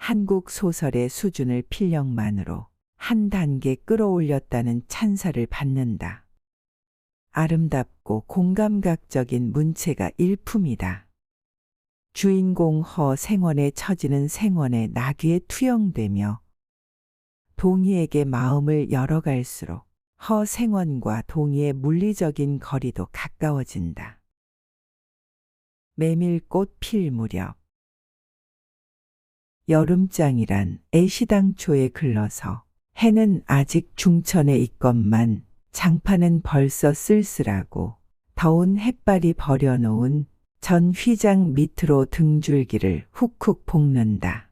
한국 소설의 수준을 필력만으로 한 단계 끌어올렸다는 찬사를 받는다. 아름답고 공감각적인 문체가 일품이다. 주인공 허생원의 처지는 생원의 나귀에 투영되며 동희에게 마음을 열어갈수록 허생원과 동희의 물리적인 거리도 가까워진다. 메밀꽃 필 무렵. 여름장이란 애시당초에 글러서 해는 아직 중천에 있건만 장판은 벌써 쓸쓸하고 더운 햇발이 버려놓은 전 휘장 밑으로 등줄기를 훅훅 볶는다.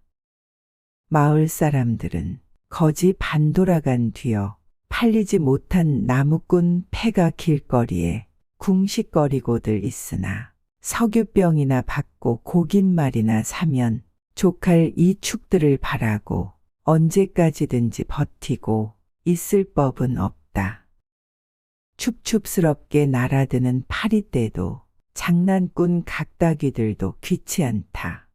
마을 사람들은 거지 반돌아간 뒤어 팔리지 못한 나무꾼 폐가 길거리에 궁식거리고들 있으나 석유병이나 받고 고깃말이나 사면 족할 이 축들을 바라고 언제까지든지 버티고 있을 법은 없다. 춥춥스럽게 날아드는 파리떼도 장난꾼 각다귀들도 귀치 않다.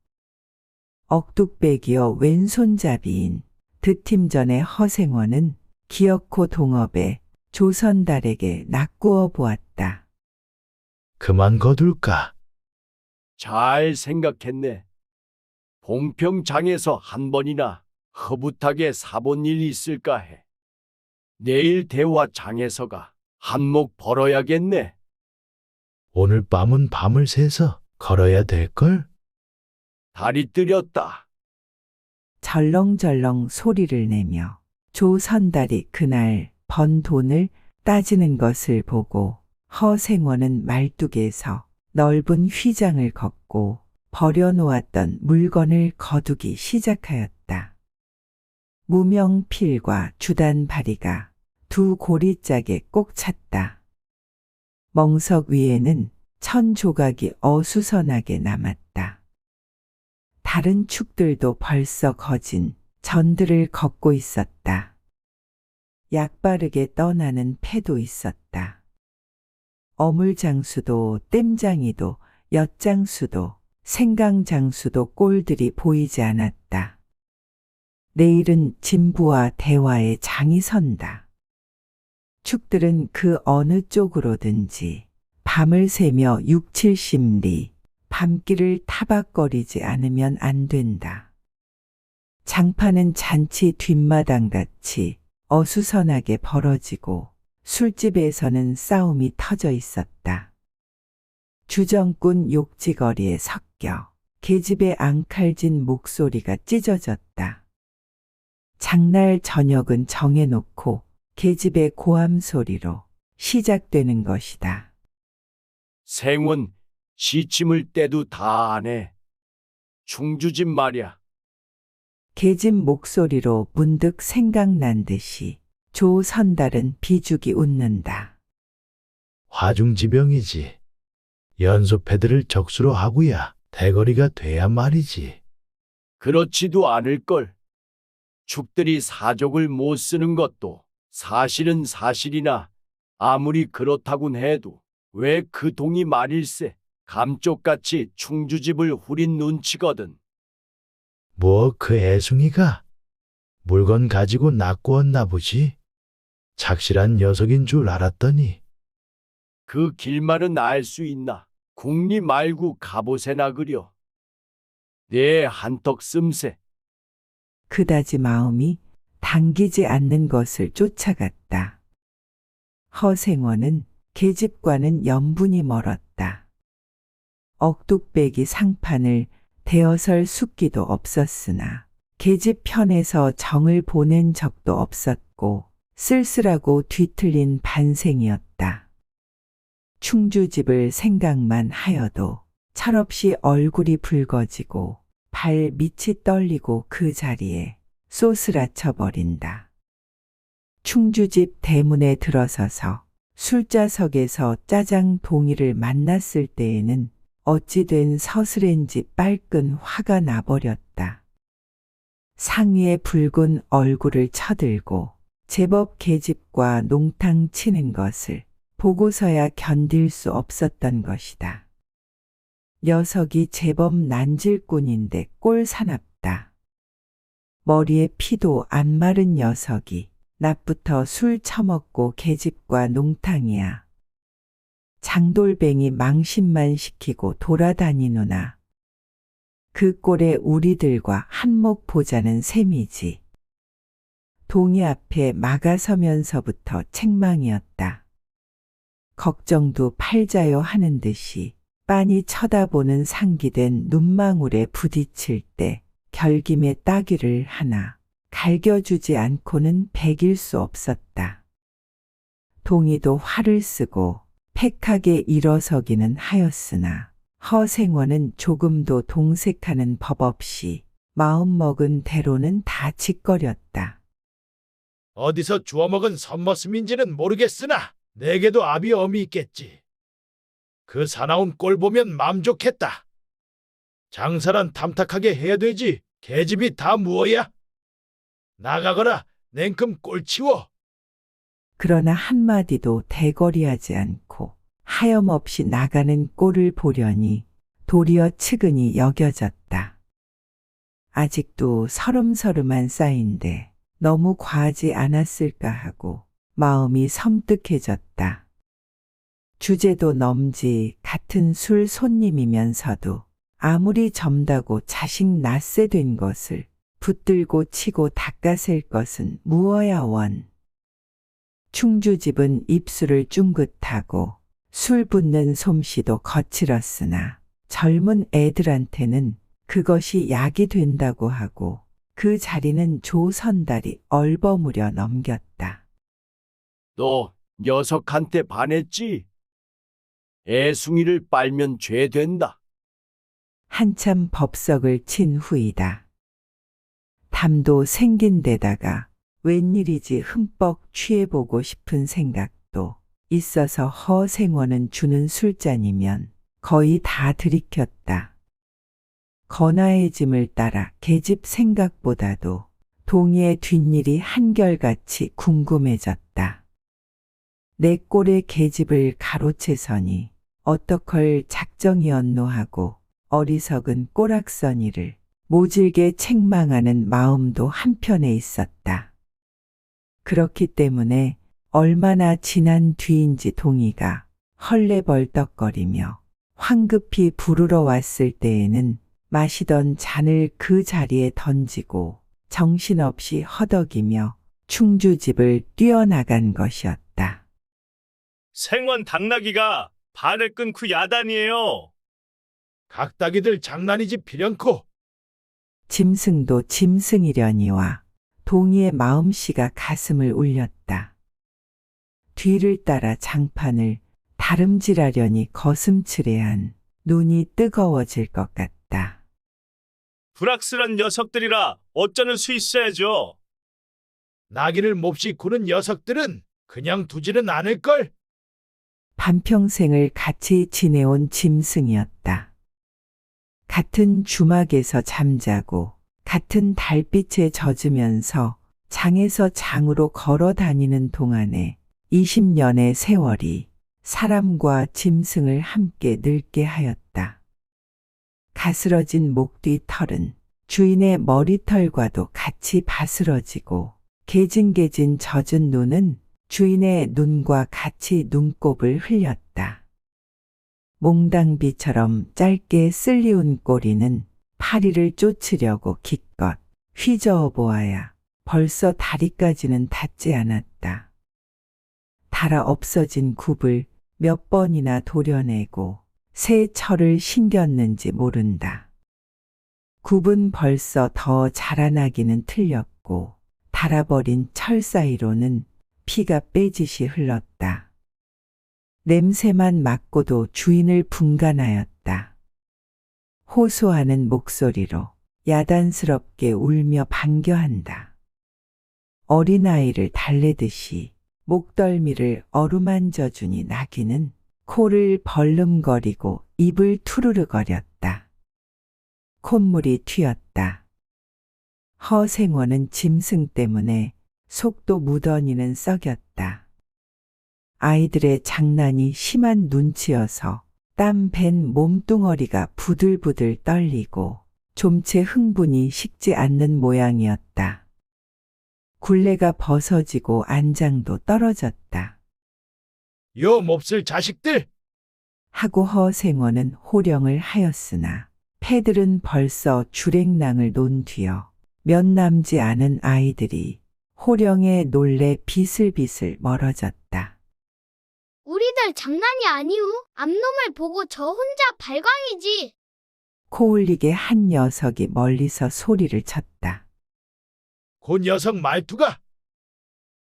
억둑배기어 왼손잡이인 드팀전의 허생원은 기어코 동업에 조선달에게 낯구어 보았다. 그만 거둘까? 잘 생각했네. 봉평장에서 한 번이나 흐뭇하게 사본 일 있을까 해. 내일 대화장에서가 한몫 벌어야겠네. 오늘 밤은 밤을 새서 걸어야 될걸? 다리 뜨렸다. 절렁절렁 소리를 내며 조선달이 그날 번 돈을 따지는 것을 보고 허생원은 말뚝에서 넓은 휘장을 걷고 버려놓았던 물건을 거두기 시작하였다. 무명필과 주단바리가 두 고리짝에 꼭 찼다. 멍석 위에는 천 조각이 어수선하게 남았다. 다른 축들도 벌써 거진 전들을 걷고 있었다. 약바르게 떠나는 패도 있었다. 어물장수도 땜장이도 엿장수도 생강장수도 꼴들이 보이지 않았다. 내일은 진부와 대화의 장이 선다. 축들은 그 어느 쪽으로든지 밤을 새며 6, 70리 밤길을 타박거리지 않으면 안 된다. 장판은 잔치 뒷마당같이 어수선하게 벌어지고 술집에서는 싸움이 터져 있었다. 주정꾼 욕지거리에 섞여 계집의 앙칼진 목소리가 찢어졌다. 장날 저녁은 정해놓고 계집의 고함 소리로 시작되는 것이다. 생원, 시침을 때도 다 안 해. 충주집 말야. 계집 목소리로 문득 생각난 듯이 조선달은 비죽이 웃는다. 화중지병이지. 연소패들을 적수로 하고야 대거리가 돼야 말이지. 그렇지도 않을걸. 축들이 사족을 못 쓰는 것도 사실은 사실이나 아무리 그렇다곤 해도 왜 그 동이 말일세 감쪽같이 충주집을 후린 눈치거든. 뭐 그 애숭이가 물건 가지고 낚구었나 보지. 착실한 녀석인 줄 알았더니. 그 길말은 알 수 있나? 국리 말고 갑옷에나 그려. 내 한턱 씀새. 그다지 마음이 당기지 않는 것을 쫓아갔다. 허생원은 계집과는 연분이 멀었다. 억둑배기 상판을 대어설 숙기도 없었으나 계집 편에서 정을 보낸 적도 없었고 쓸쓸하고 뒤틀린 반생이었다. 충주집을 생각만 하여도 철없이 얼굴이 붉어지고 발 밑이 떨리고 그 자리에 쏘스라쳐 버린다. 충주집 대문에 들어서서 술자석에서 짜장 동이를 만났을 때에는 어찌된 서슬엔지 빨끈 화가 나버렸다. 상위에 붉은 얼굴을 쳐들고 제법 계집과 농탕 치는 것을 보고서야 견딜 수 없었던 것이다. 녀석이 제법 난질꾼인데 꼴사납다. 머리에 피도 안 마른 녀석이 낮부터 술 처먹고 계집과 농탕이야. 장돌뱅이 망신만 시키고 돌아다니노나. 그 꼴에 우리들과 한몫 보자는 셈이지. 동이 앞에 막아서면서부터 책망이었다. 걱정도 팔자요 하는 듯이 빤히 쳐다보는 상기된 눈망울에 부딪힐 때 결김에 따귀를 하나 갈겨주지 않고는 배길 수 없었다. 동이도 화를 쓰고 팩하게 일어서기는 하였으나 허생원은 조금도 동색하는 법 없이 마음먹은 대로는 다 짓거렸다. 어디서 주워먹은 선머슴인지는 모르겠으나 내게도 아비 엄이 있겠지. 그 사나운 꼴 보면 맘 좋겠다. 장사란 탐탁하게 해야 되지. 계집이 다 무엇이야? 나가거라. 냉큼 꼴 치워. 그러나 한마디도 대거리하지 않고 하염없이 나가는 꼴을 보려니 도리어 측은히 여겨졌다. 아직도 서름서름한 싸인데 너무 과하지 않았을까 하고 마음이 섬뜩해졌다. 주제도 넘지 같은 술 손님이면서도 아무리 점다고 자식 낯세 된 것을 붙들고 치고 닦아셀 것은 무어야 원. 충주집은 입술을 쫑긋하고 술 붓는 솜씨도 거칠었으나 젊은 애들한테는 그것이 약이 된다고 하고 그 자리는 조선달이 얼버무려 넘겼다. 너 녀석한테 반했지? 애숭이를 빨면 죄 된다. 한참 법석을 친 후이다. 담도 생긴 데다가 웬일이지 흠뻑 취해보고 싶은 생각도 있어서 허생원은 주는 술잔이면 거의 다 들이켰다. 건아의 짐을 따라 계집 생각보다도 동이의 뒷일이 한결같이 궁금해졌다. 내 꼴의 계집을 가로채서니 어떡할 작정이었노 하고 어리석은 꼬락서니를 모질게 책망하는 마음도 한편에 있었다. 그렇기 때문에 얼마나 지난 뒤인지 동이가 헐레벌떡거리며 황급히 부르러 왔을 때에는 마시던 잔을 그 자리에 던지고 정신없이 허덕이며 충주집을 뛰어나간 것이었다. 생원 당나귀가 발을 끊고 야단이에요. 각다기들 장난이지 필연코. 짐승도 짐승이려니와 동이의 마음씨가 가슴을 울렸다. 뒤를 따라 장판을 다름질하려니 거슴츠레한 눈이 뜨거워질 것 같다. 불악스런 녀석들이라 어쩌는 수 있어야죠. 나귀를 몹시 구는 녀석들은 그냥 두지는 않을걸. 반평생을 같이 지내온 짐승이었다. 같은 주막에서 잠자고 같은 달빛에 젖으면서 장에서 장으로 걸어 다니는 동안에 20년의 세월이 사람과 짐승을 함께 늙게 하였다. 가스러진 목뒤 털은 주인의 머리털과도 같이 바스러지고 개진개진 젖은 눈은 주인의 눈과 같이 눈곱을 흘렸다. 몽당비처럼 짧게 쓸리운 꼬리는 파리를 쫓으려고 기껏 휘저어 보아야 벌써 다리까지는 닿지 않았다. 달아 없어진 굽을 몇 번이나 도려내고 새 철을 신겼는지 모른다. 굽은 벌써 더 자라나기는 틀렸고 달아버린 철 사이로는 피가 빼짓이 흘렀다. 냄새만 맡고도 주인을 분간하였다. 호소하는 목소리로 야단스럽게 울며 반겨한다. 어린아이를 달래듯이 목덜미를 어루만져 주니 나귀는 코를 벌름거리고 입을 투르르거렸다. 콧물이 튀었다. 허생원은 짐승 때문에 속도 무더니는 썩였다. 아이들의 장난이 심한 눈치여서 땀 밴 몸뚱어리가 부들부들 떨리고 좀채 흥분이 식지 않는 모양이었다. 굴레가 벗어지고 안장도 떨어졌다. 요 몹쓸 자식들! 하고 허생원은 호령을 하였으나 패들은 벌써 주랭랑을 논 뒤여 몇 남지 않은 아이들이 호령에 놀래 비슬비슬 멀어졌다. 우리들 장난이 아니우. 암놈을 보고 저 혼자 발광이지. 코 올리게 한 녀석이 멀리서 소리를 쳤다. 그 녀석 말투가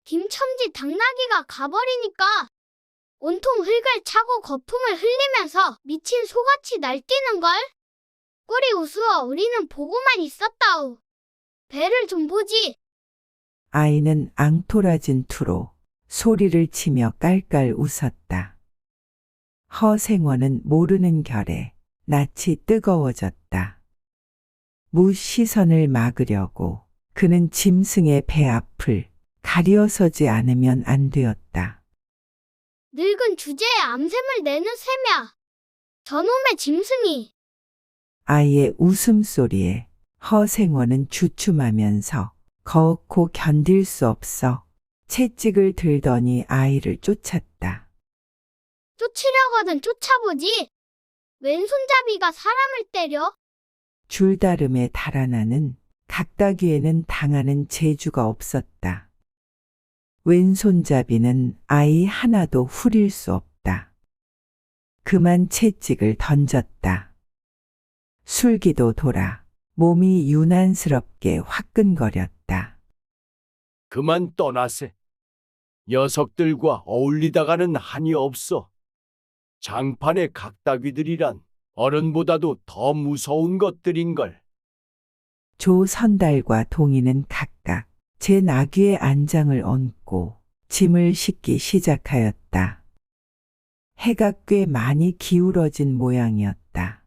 김첨지 당나귀가 가버리니까 온통 흙을 차고 거품을 흘리면서 미친 소같이 날뛰는걸. 꿀이 우스워 우리는 보고만 있었다우. 배를 좀 보지. 아이는 앙토라진 투로 소리를 치며 깔깔 웃었다. 허생원은 모르는 결에 낯이 뜨거워졌다. 무시선을 막으려고 그는 짐승의 배 앞을 가리어서지 않으면 안 되었다. 늙은 주제에 암샘을 내는 셈이야. 저놈의 짐승이. 아이의 웃음소리에 허생원은 주춤하면서 거윽고 견딜 수 없어 채찍을 들더니 아이를 쫓았다. 쫓으려거든 쫓아보지. 왼손잡이가 사람을 때려? 줄다름에 달아나는 각다귀에는 당하는 재주가 없었다. 왼손잡이는 아이 하나도 후릴 수 없다. 그만 채찍을 던졌다. 술기도 돌아 몸이 유난스럽게 화끈거렸다. 그만 떠나세. 녀석들과 어울리다가는 한이 없어. 장판의 각다귀들이란 어른보다도 더 무서운 것들인걸. 조선달과 동이는 각각 제 나귀의 안장을 얹고 짐을 싣기 시작하였다. 해가 꽤 많이 기울어진 모양이었다.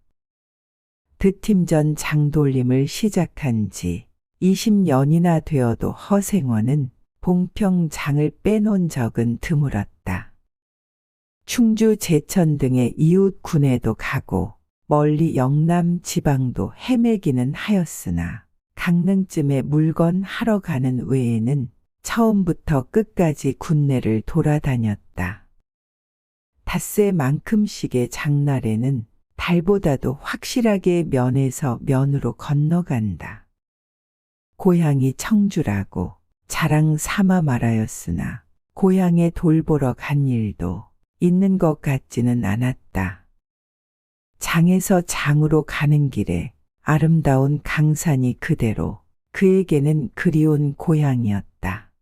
드팀전 장돌림을 시작한 지 20년이나 되어도 허생원은 봉평장을 빼놓은 적은 드물었다. 충주 제천 등의 이웃 군에도 가고 멀리 영남 지방도 헤매기는 하였으나 강릉쯤에 물건 하러 가는 외에는 처음부터 끝까지 군내를 돌아다녔다. 닷새만큼씩의 장날에는 달보다도 확실하게 면에서 면으로 건너간다. 고향이 청주라고 자랑 삼아 말하였으나 고향에 돌보러 간 일도 있는 것 같지는 않았다. 장에서 장으로 가는 길에 아름다운 강산이 그대로 그에게는 그리운 고향이었다.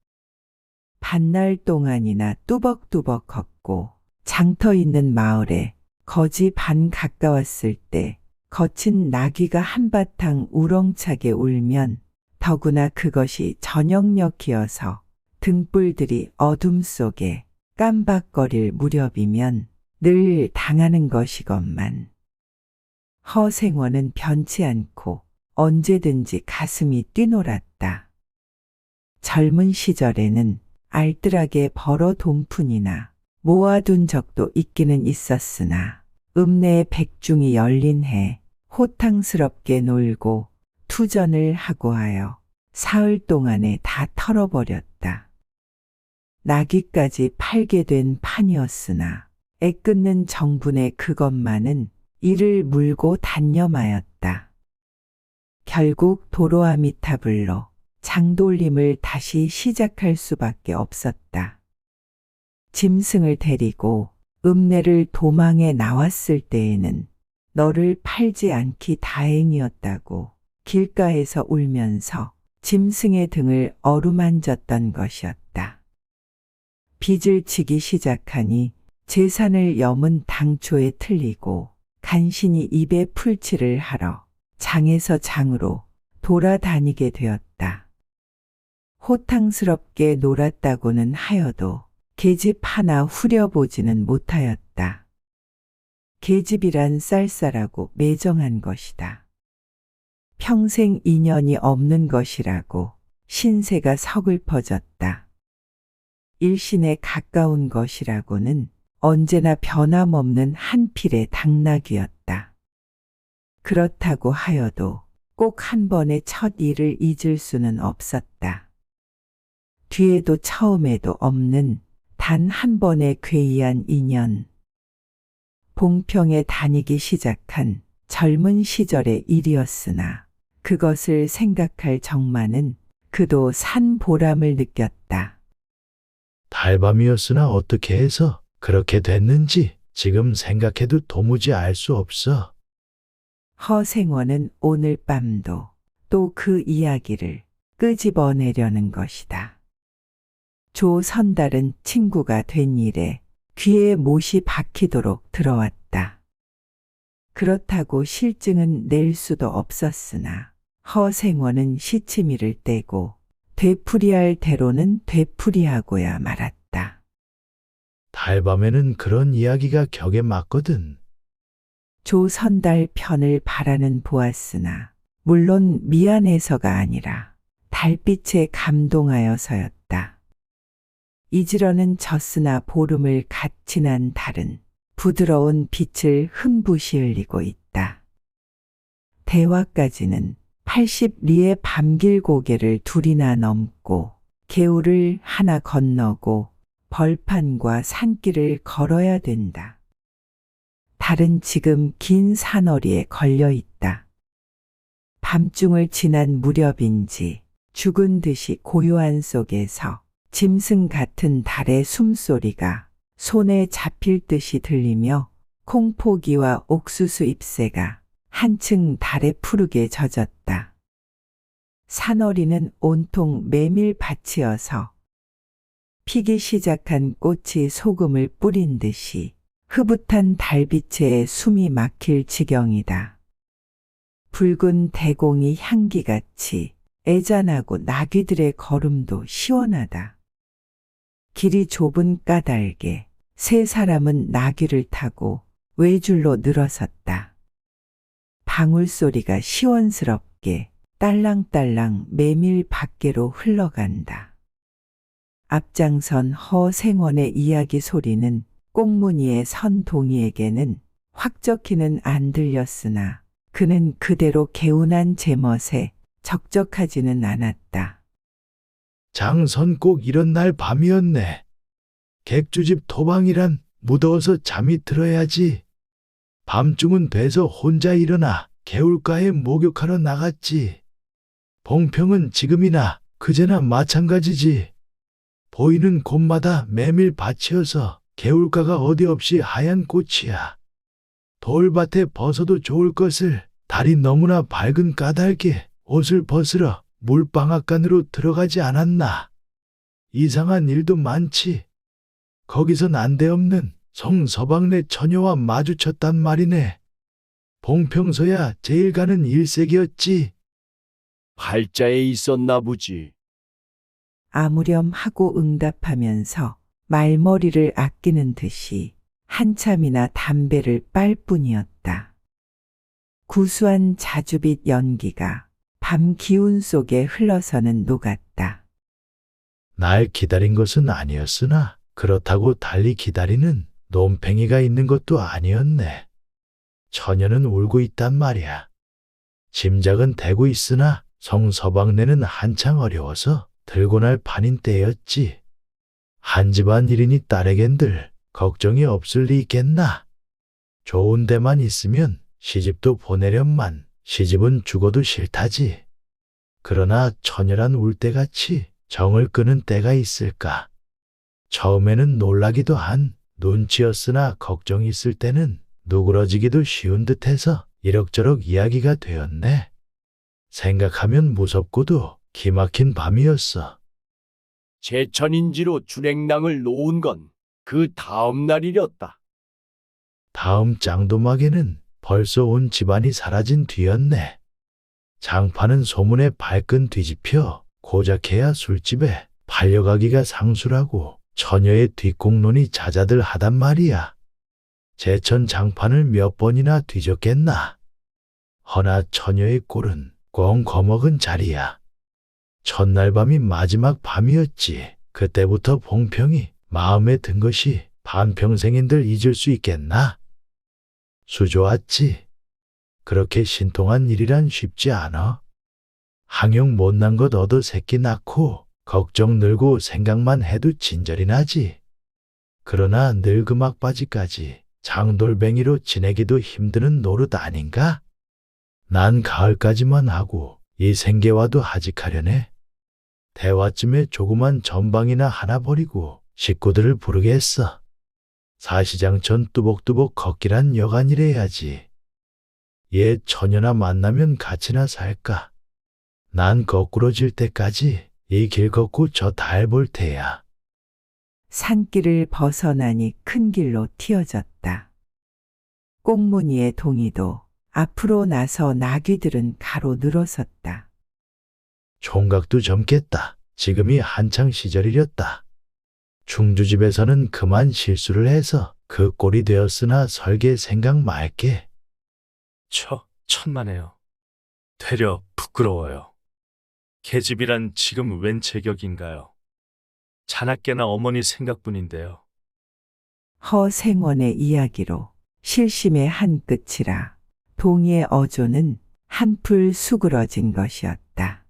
반날 동안이나 뚜벅뚜벅 걷고 장터 있는 마을에 거지 반 가까웠을 때 거친 나귀가 한바탕 우렁차게 울면 더구나 그것이 저녁녘이어서 등불들이 어둠 속에 깜박거릴 무렵이면 늘 당하는 것이건만. 허생원은 변치 않고 언제든지 가슴이 뛰놀았다. 젊은 시절에는 알뜰하게 벌어 돈푼이나 모아둔 적도 있기는 있었으나 읍내의 백중이 열린 해 호탕스럽게 놀고 투전을 하고 하여 사흘 동안에 다 털어버렸다. 나귀까지 팔게 된 판이었으나 애끓는 정분의 그것만은 이를 물고 단념하였다. 결국 도로아미타불로 장돌림을 다시 시작할 수밖에 없었다. 짐승을 데리고 읍내를 도망해 나왔을 때에는 너를 팔지 않기 다행이었다고 길가에서 울면서 짐승의 등을 어루만졌던 것이었다. 빚을 지기 시작하니 재산을 염은 당초에 틀리고 간신히 입에 풀칠을 하러 장에서 장으로 돌아다니게 되었다. 호탕스럽게 놀았다고는 하여도 계집 하나 후려보지는 못하였다. 계집이란 쌀쌀하고 매정한 것이다. 평생 인연이 없는 것이라고 신세가 서글퍼졌다. 일신에 가까운 것이라고는 언제나 변함없는 한 필의 당나귀였다. 그렇다고 하여도 꼭 한 번의 첫 일을 잊을 수는 없었다. 뒤에도 처음에도 없는 단 한 번의 괴이한 인연. 봉평에 다니기 시작한 젊은 시절의 일이었으나 그것을 생각할 정만은 그도 산 보람을 느꼈다. 달밤이었으나 어떻게 해서 그렇게 됐는지 지금 생각해도 도무지 알 수 없어. 허생원은 오늘 밤도 또 그 이야기를 끄집어내려는 것이다. 조선달은 친구가 된 일에 귀에 못이 박히도록 들어왔다. 그렇다고 실증은 낼 수도 없었으나 허생원은 시치미를 떼고 되풀이할 대로는 되풀이하고야 말았다. 달밤에는 그런 이야기가 격에 맞거든. 조선달 편을 바라는 보았으나 물론 미안해서가 아니라 달빛에 감동하여서였다. 이지러는 졌으나 보름을 갓 지난 달은 부드러운 빛을 흠붓이 흘리고 있다. 대화까지는 80리의 밤길 고개를 둘이나 넘고 개울을 하나 건너고 벌판과 산길을 걸어야 된다. 달은 지금 긴 산허리에 걸려 있다. 밤중을 지난 무렵인지 죽은 듯이 고요한 속에서 짐승 같은 달의 숨소리가 손에 잡힐 듯이 들리며 콩포기와 옥수수 잎새가 한층 달에 푸르게 젖었다. 산허리는 온통 메밀밭이어서 피기 시작한 꽃이 소금을 뿌린 듯이 흐붓한 달빛에 숨이 막힐 지경이다. 붉은 대공이 향기같이 애잔하고 나귀들의 걸음도 시원하다. 길이 좁은 까닭에 세 사람은 나귀를 타고 외줄로 늘어섰다. 방울소리가 시원스럽게 딸랑딸랑 메밀 밖으로 흘러간다. 앞장선 허생원의 이야기 소리는 꽁무니에 선 동이에게는 확적히는 안 들렸으나 그는 그대로 개운한 제멋에 적적하지는 않았다. 장선 꼭 이런 날 밤이었네. 객주집 도방이란 무더워서 잠이 들어야지. 밤중은 돼서 혼자 일어나 개울가에 목욕하러 나갔지. 봉평은 지금이나 그제나 마찬가지지. 보이는 곳마다 메밀밭이어서 개울가가 어디 없이 하얀 꽃이야. 돌밭에 벗어도 좋을 것을 달이 너무나 밝은 까닭에 옷을 벗으러 물방앗간으로 들어가지 않았나. 이상한 일도 많지. 거기서 난데없는 성서방네 처녀와 마주쳤단 말이네. 봉평서야 제일 가는 일색이었지. 팔자에 있었나 보지. 아무렴 하고 응답하면서 말머리를 아끼는 듯이 한참이나 담배를 빨 뿐이었다. 구수한 자주빛 연기가 밤 기운 속에 흘러서는 녹았다. 날 기다린 것은 아니었으나 그렇다고 달리 기다리는 논팽이가 있는 것도 아니었네. 처녀는 울고 있단 말이야. 짐작은 되고 있으나 성서방네는 한창 어려워서 들고 날 판인 때였지. 한 집안 1인이 딸에겐들 걱정이 없을 리 있겠나. 좋은 데만 있으면 시집도 보내련만 시집은 죽어도 싫다지. 그러나 처녀란 울 때같이 정을 끄는 때가 있을까. 처음에는 놀라기도 한 눈치였으나 걱정이 있을 때는 누그러지기도 쉬운 듯해서 이럭저럭 이야기가 되었네. 생각하면 무섭고도 기막힌 밤이었어. 제천인지로 준행랑을 놓은 건 그 다음 날이렸다. 다음 짱도막에는 벌써 온 집안이 사라진 뒤였네. 장파는 소문에 발끈 뒤집혀 고작해야 술집에 팔려가기가 상수라고 처녀의 뒷공론이 자자들 하단 말이야. 제천 장판을 몇 번이나 뒤졌겠나. 허나 처녀의 꼴은 꽁 거먹은 자리야. 첫날 밤이 마지막 밤이었지. 그때부터 봉평이 마음에 든 것이 반평생인들 잊을 수 있겠나? 수좋았지. 그렇게 신통한 일이란 쉽지 않아. 항영 못난 것 얻어 새끼 낳고 걱정 늘고 생각만 해도 진절이 나지. 그러나 늙음악바지까지 장돌뱅이로 지내기도 힘드는 노릇 아닌가? 난 가을까지만 하고 이 생계와도 하직하려네. 대화쯤에 조그만 전방이나 하나 버리고 식구들을 부르겠어. 사시장천 뚜벅뚜벅 걷기란 여간이래야지. 얘 처녀나 만나면 같이나 살까? 난 거꾸로 질 때까지 이 길 걷고 저 달 볼 테야. 산길을 벗어나니 큰 길로 튀어졌다. 꽁무니의 동이도 앞으로 나서 나귀들은 가로 늘어섰다. 총각도 젊겠다. 지금이 한창 시절이렸다. 충주집에서는 그만 실수를 해서 그 꼴이 되었으나 설계 생각 말게. 천만에요. 되려 부끄러워요. 계집이란 지금 웬 제격인가요? 자나깨나 어머니 생각뿐인데요. 허생원의 이야기로 실심의 한 끝이라 동이의 어조는 한풀 수그러진 것이었다.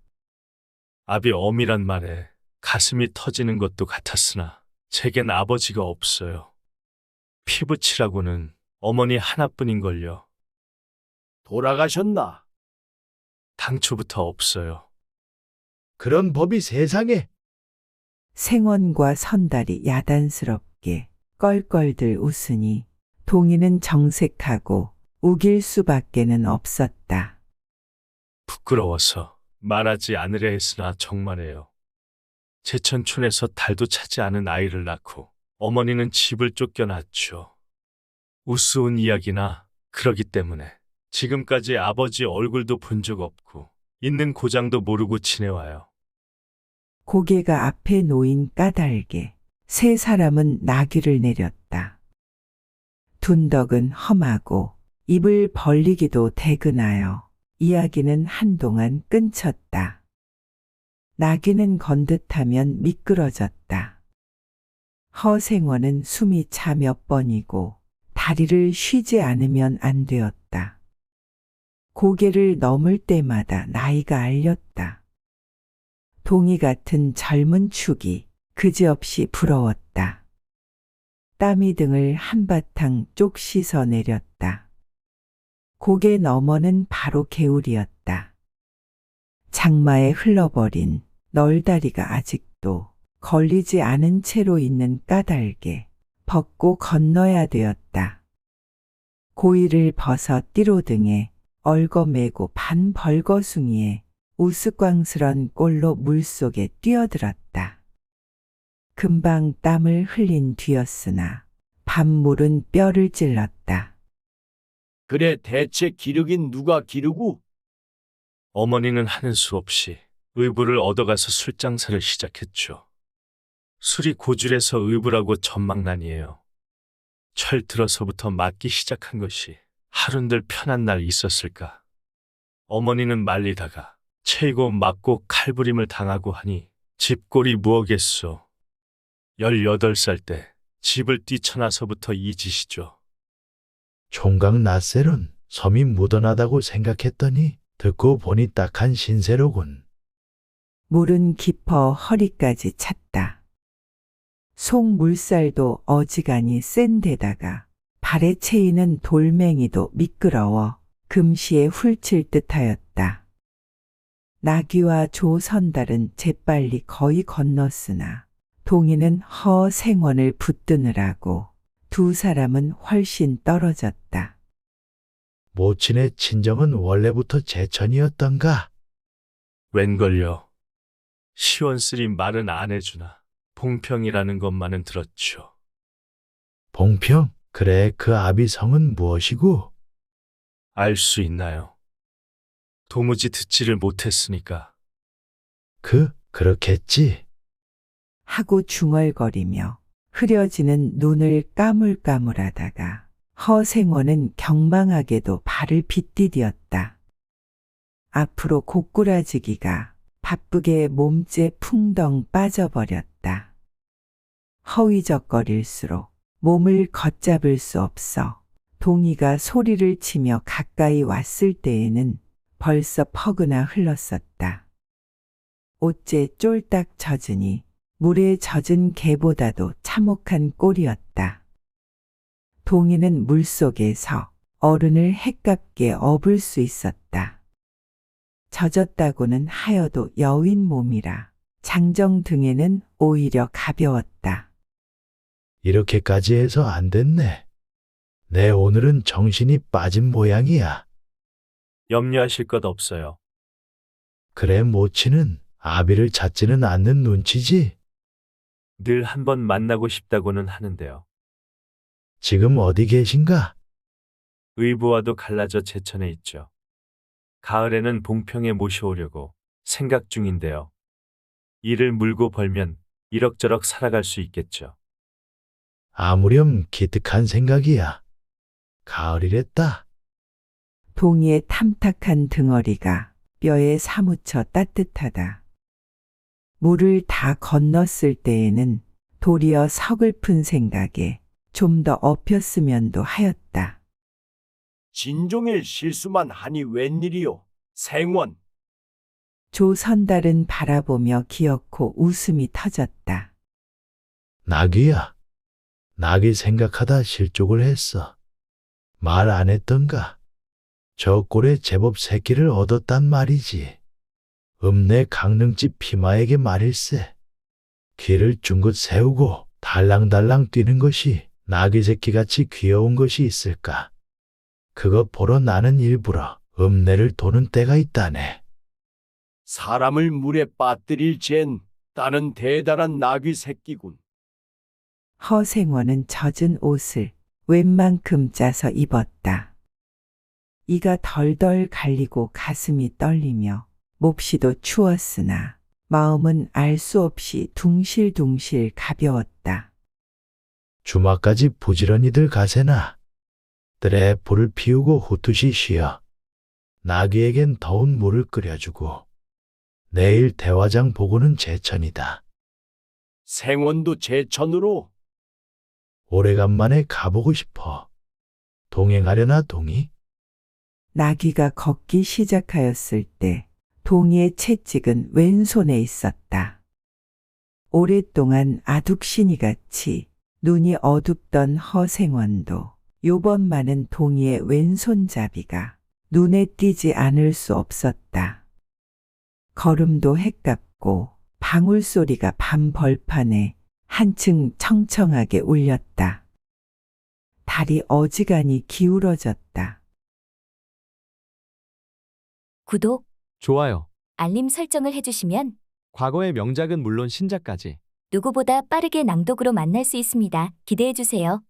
아비 어미란 말에 가슴이 터지는 것도 같았으나 제겐 아버지가 없어요. 피부치라고는 어머니 하나뿐인걸요. 돌아가셨나? 당초부터 없어요. 그런 법이 세상에. 생원과 선달이 야단스럽게 껄껄들 웃으니 동이는 정색하고 우길 수밖에는 없었다. 부끄러워서 말하지 않으려 했으나 정말이에요. 제천촌에서 달도 차지 않은 아이를 낳고 어머니는 집을 쫓겨났죠. 우스운 이야기나 그러기 때문에 지금까지 아버지 얼굴도 본 적 없고 있는 고장도 모르고 지내와요. 고개가 앞에 놓인 까닭에 세 사람은 나귀를 내렸다. 둔덕은 험하고 입을 벌리기도 대근하여 이야기는 한동안 끊쳤다. 나귀는 건듯하면 미끄러졌다. 허생원은 숨이 차 몇 번이고 다리를 쉬지 않으면 안 되었다. 고개를 넘을 때마다 나이가 알렸다. 동이 같은 젊은 축이 그지없이 부러웠다. 땀이 등을 한바탕 쪽 씻어 내렸다. 고개 너머는 바로 개울이었다. 장마에 흘러버린 널다리가 아직도 걸리지 않은 채로 있는 까닭에 벗고 건너야 되었다. 고이를 벗어 띠로등에 얽어매고 반 벌거숭이에 우스꽝스런 꼴로 물속에 뛰어들었다. 금방 땀을 흘린 뒤였으나 밤물은 뼈를 찔렀다. 그래 대체 기르긴 누가 기르고? 어머니는 하는 수 없이 의부를 얻어가서 술장사를 시작했죠. 술이 고줄해서 의부라고 전망난이에요. 철 들어서부터 맞기 시작한 것이 하룬들 편한 날 있었을까. 어머니는 말리다가 채이고 맞고 칼부림을 당하고 하니 집골이 무엇겠소. 18살 때 집을 뛰쳐나서부터 이 짓이죠. 총각 낯세론 섬이 묻어나다고 생각했더니 듣고 보니 딱한 신세로군. 물은 깊어 허리까지 찼다. 속물살도 어지간히 센 데다가 발에 채이는 돌멩이도 미끄러워 금시에 훌칠 듯하였다. 나귀와 조선달은 재빨리 거의 건넜으나 동이는 허생원을 붙드느라고 두 사람은 훨씬 떨어졌다. 모친의 친정은 원래부터 제천이었던가? 웬걸요. 시원쓰리 말은 안 해주나 봉평이라는 것만은 들었죠. 봉평? 그래, 그 아비성은 무엇이고? 알 수 있나요? 도무지 듣지를 못했으니까. 그렇겠지. 하고 중얼거리며 흐려지는 눈을 까물까물하다가 허생원은 경망하게도 발을 빗디뎠다. 앞으로 고꾸라지기가 바쁘게 몸째 풍덩 빠져버렸다. 허위적거릴수록 몸을 걷잡을 수 없어 동이가 소리를 치며 가까이 왔을 때에는 벌써 퍼그나 흘렀었다. 옷째 쫄딱 젖으니 물에 젖은 개보다도 참혹한 꼴이었다. 동이는 물속에서 어른을 헷깝게 업을 수 있었다. 젖었다고는 하여도 여인 몸이라 장정 등에는 오히려 가벼웠다. 이렇게까지 해서 안 됐네. 내 오늘은 정신이 빠진 모양이야. 염려하실 것 없어요. 그래 모치는 아비를 찾지는 않는 눈치지. 늘 한번 만나고 싶다고는 하는데요. 지금 어디 계신가? 의부와도 갈라져 제천에 있죠. 가을에는 봉평에 모셔오려고 생각 중인데요. 이를 물고 벌면 이럭저럭 살아갈 수 있겠죠. 아무렴 기특한 생각이야. 가을이랬다. 동이의 탐탁한 등어리가 뼈에 사무쳐 따뜻하다. 물을 다 건넜을 때에는 도리어 서글픈 생각에 좀 더 업혔으면도 하였다. 진종일 실수만 하니 웬일이요? 생원. 조선달은 바라보며 기어코 웃음이 터졌다. 낙이야. 낙이 생각하다 실족을 했어. 말 안 했던가? 저 꼴에 제법 새끼를 얻었단 말이지. 읍내 강릉집 피마에게 말일세. 귀를 쫑긋 세우고 달랑달랑 뛰는 것이 낙이 새끼같이 귀여운 것이 있을까? 그거 보러 나는 일부러 읍내를 도는 때가 있다네. 사람을 물에 빠뜨릴 젠 따는 대단한 나귀 새끼군. 허생원은 젖은 옷을 웬만큼 짜서 입었다. 이가 덜덜 갈리고 가슴이 떨리며 몹시도 추웠으나 마음은 알 수 없이 둥실둥실 가벼웠다. 주막까지 부지런히들 가세나. 뜰에 불을 피우고 후투시 쉬어. 나귀에겐 더운 물을 끓여주고. 내일 대화장 보고는 제천이다. 생원도 제천으로. 오래간만에 가보고 싶어. 동행하려나 동이? 나귀가 걷기 시작하였을 때 동이의 채찍은 왼손에 있었다. 오랫동안 아둑신이같이 눈이 어둡던 허생원도 요번만은 동이의 왼손잡이가 눈에 띄지 않을 수 없었다. 걸음도 헷갈고 방울소리가 밤 벌판에 한층 청청하게 울렸다. 달이 어지간히 기울어졌다. 구독, 좋아요. 알림 설정을 해주시면 과거의 명작은 물론 신작까지 누구보다 빠르게 낭독으로 만날 수 있습니다. 기대해주세요.